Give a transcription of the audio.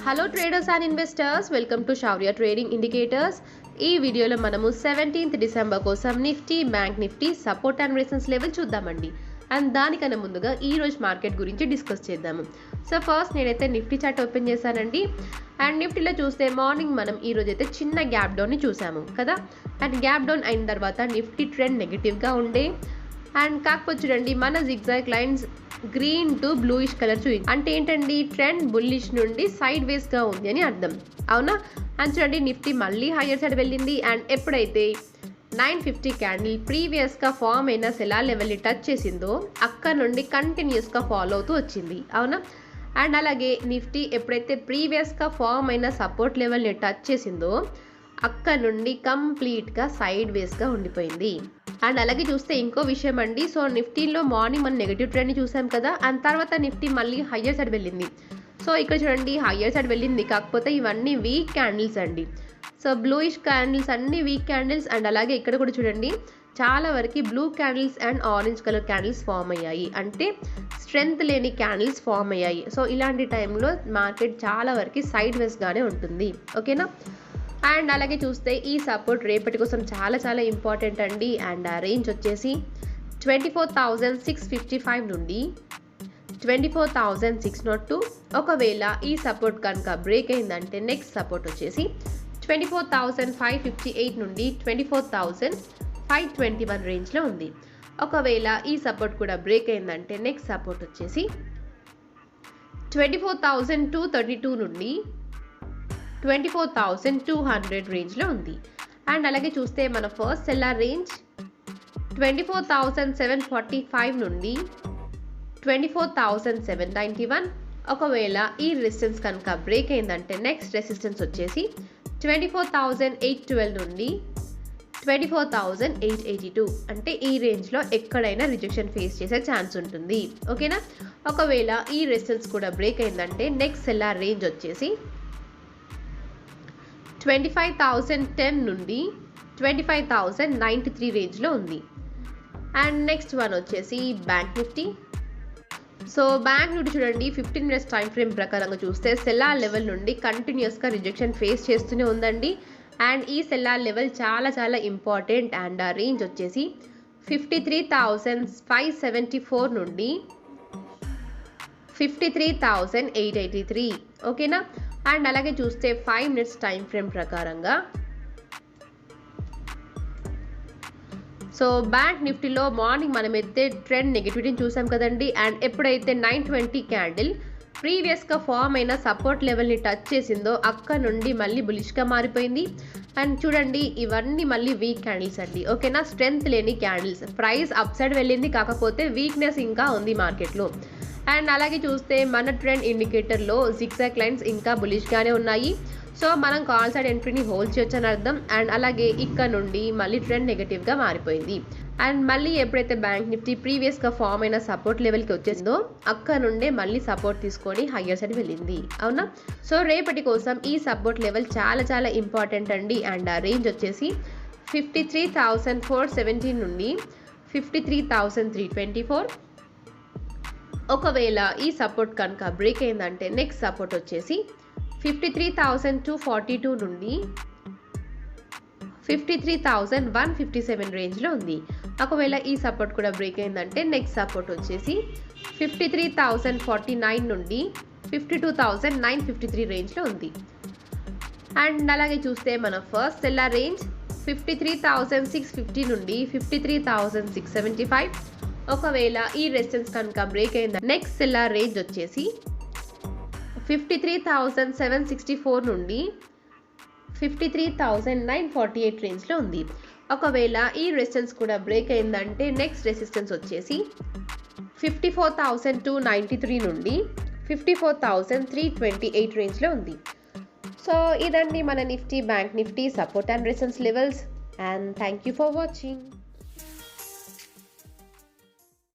Hello traders and investors, welcome to Shaurya trading indicators. ఈ వీడియోలో మనము 17th డిసెంబర్ కోసం Nifty, bank Nifty support and resistance level చూద్దామండి. And దానికన్నా ముందుగా ఈ రోజు మార్కెట్ గురించి డిస్కస్ చేద్దాము. సో ఫస్ట్ నేనైతే నిఫ్టీ చార్ట్ ఓపెన్ చేశానండి. అండ్ నిఫ్టీలో చూస్తే మార్నింగ్ మనం ఈ రోజు అయితే చిన్న గ్యాప్ డౌన్ని చూసాము కదా. అండ్ గ్యాప్ డౌన్ అయిన తర్వాత నిఫ్టీ ట్రెండ్ నెగిటివ్గా ఉండే. అండ్ కాకపోతే చూడండి, మన zigzag lines green to bluish colour అంటే ఏంటండి, ట్రెండ్ బుల్లిష్ నుండి సైడ్ వేస్గా ఉంది అని అర్థం, అవునా. అండ్ చూడండి, నిఫ్టీ మళ్ళీ హయ్యర్ సైడ్ వెళ్ళింది. అండ్ ఎప్పుడైతే 950 క్యాండిల్ ప్రీవియస్గా ఫామ్ అయిన సెలార్ లెవెల్ని టచ్ చేసిందో అక్కడ నుండి కంటిన్యూస్గా ఫాలో అవుతూ వచ్చింది, అవునా. అండ్ అలాగే నిఫ్టీ ఎప్పుడైతే ప్రీవియస్గా ఫామ్ అయిన సపోర్ట్ లెవెల్ని టచ్ చేసిందో అక్కడ నుండి కంప్లీట్గా సైడ్ వేస్గా ఉండిపోయింది. అండ్ అలాగే చూస్తే ఇంకో విషయం అండి, సో నిఫ్టీలో మార్నింగ్ మనం నెగిటివ్ ట్రెండ్ని చూసాం కదా. అండ్ తర్వాత నిఫ్టీ మళ్ళీ హయ్యర్ సైడ్ వెళ్ళింది. సో ఇక్కడ చూడండి, హయ్యర్ సైడ్ వెళ్ళింది, కాకపోతే ఇవన్నీ వీక్ క్యాండిల్స్ అండి. సో బ్లూయిష్ క్యాండిల్స్ అన్ని వీక్ క్యాండిల్స్. అండ్ అలాగే ఇక్కడ కూడా చూడండి, చాలా వరకు blue candles and orange colour candles form అయ్యాయి, అంటే స్ట్రెంగ్త్ లేని క్యాండిల్స్ ఫామ్ అయ్యాయి. సో ఇలాంటి టైంలో మార్కెట్ చాలా వరకు సైడ్ వేస్గానే ఉంటుంది, ఓకేనా. అండ్ అలాగే చూస్తే ఈ సపోర్ట్ రేపటి కోసం చాలా చాలా ఇంపార్టెంట్ అండి. అండ్ ఆ రేంజ్ వచ్చేసి 24,655 నుండి 24,602. ఒకవేళ ఈ సపోర్ట్ కనుక బ్రేక్ అయిందంటే నెక్స్ట్ సపోర్ట్ వచ్చేసి 24,558 నుండి 24,521 రేంజ్లో ఉంది. ఒకవేళ ఈ సపోర్ట్ కూడా బ్రేక్ అయిందంటే నెక్స్ట్ సపోర్ట్ వచ్చేసి 24,232 నుండి 24,200 రేంజ్లో ఉంది. అండ్ అలాగే చూస్తే మన ఫస్ట్ సెల్లార్ రేంజ్ 24,745 నుండి 24,791. ఒకవేళ ఈ రెసిస్టెన్స్ కనుక బ్రేక్ అయిందంటే నెక్స్ట్ రెసిస్టెన్స్ వచ్చేసి 24,812 నుండి 24,882. అంటే ఈ రేంజ్లో ఎక్కడైనా రిజెక్షన్ ఫేస్ చేసే ఛాన్స్ ఉంటుంది, ఓకేనా. ఒకవేళ ఈ రెసిస్టెన్స్ కూడా బ్రేక్ అయిందంటే నెక్స్ట్ సెల్లార్ రేంజ్ వచ్చేసి 25,010 నుండి 25,093 రేంజ్లో ఉంది. అండ్ నెక్స్ట్ వన్ వచ్చేసి bank Nifty. So bank Nifty చూడండి, 15 minutes టైం ఫ్రేమ్ ప్రకారంగా చూస్తే సెల్లార్ లెవెల్ నుండి కంటిన్యూస్గా రిజెక్షన్ ఫేస్ చేస్తూనే ఉందండి. అండ్ ఈ సెల్లార్ లెవెల్ చాలా చాలా ఇంపార్టెంట్. అండ్ ఆ రేంజ్ వచ్చేసి 53,574 నుండి 53,883, ఓకేనా. అండ్ అలాగే చూస్తే 5 minutes టైం ఫ్రేమ్ ప్రకారంగా సో బ్యాంక్ నిఫ్టీలో మార్నింగ్ మనమైతే ట్రెండ్ నెగిటివిటీని చూసాం కదండి. అండ్ ఎప్పుడైతే 920 క్యాండిల్ ప్రీవియస్గా ఫామ్ అయిన సపోర్ట్ లెవెల్ని టచ్ చేసిందో అక్కడ నుండి మళ్ళీ బులిష్గా మారిపోయింది. అండ్ చూడండి, ఇవన్నీ మళ్ళీ వీక్ క్యాండిల్స్ అండి, ఓకేనా. స్ట్రెంగ్త్ లేని క్యాండిల్స్. ప్రైస్ అప్ సైడ్ వెళ్ళింది, కాకపోతే వీక్నెస్ ఇంకా ఉంది మార్కెట్లో. అండ్ అలాగే చూస్తే మన ట్రెండ్ ఇండికేటర్లో జిగ్జాగ్ లైన్స్ ఇంకా బులిష్గానే ఉన్నాయి. సో మనం కాల్ సైడ్ ఎంట్రీని హోల్డ్ చేయొచ్చు అని అర్థం. అండ్ అలాగే ఇక్కడ నుండి మళ్ళీ ట్రెండ్ నెగిటివ్గా మారిపోయింది. అండ్ మళ్ళీ ఎప్పుడైతే బ్యాంక్ నిఫ్టీ ప్రీవియస్గా ఫామ్ అయిన సపోర్ట్ లెవెల్కి వచ్చేసిందో అక్కడ నుండే మళ్ళీ సపోర్ట్ తీసుకొని హయ్యర్ సైడ్ వెళ్ళింది, అవునా. సో రేపటి కోసం ఈ సపోర్ట్ లెవెల్ చాలా చాలా ఇంపార్టెంట్ అండి. అండ్ ఆ రేంజ్ వచ్చేసి 53,417 నుండి 53,324. ఒకవేళ ఈ సపోర్ట్ కనుక బ్రేక్ అయిందంటే నెక్స్ట్ సపోర్ట్ వచ్చేసి 53,242 నుండి 53,157 రేంజ్లో ఉంది. ఒకవేళ ఈ సపోర్ట్ కూడా బ్రేక్ అయిందంటే నెక్స్ట్ సపోర్ట్ వచ్చేసి 53,049 నుండి 52,953 రేంజ్లో ఉంది. అండ్ అలాగే చూస్తే మన ఫస్ట్ సెల్లార్ రేంజ్ 53,650 నుండి 53,675. ఒకవేళ ఈ రెసిస్టెన్స్ కనుక బ్రేక్ అయిందంటే నెక్స్ట్ సెల్లార్ రేంజ్ వచ్చేసి 53,764 నుండి 53,948 రేంజ్లో ఉంది. ఒకవేళ ఈ రెసిస్టెన్స్ కూడా బ్రేక్ అయిందంటే నెక్స్ట్ రెసిస్టెన్స్ వచ్చేసి 54,293 నుండి 54,328 రేంజ్లో ఉంది. సో ఇదండి మన Nifty, bank Nifty support and resistance levels. And thank you for watching.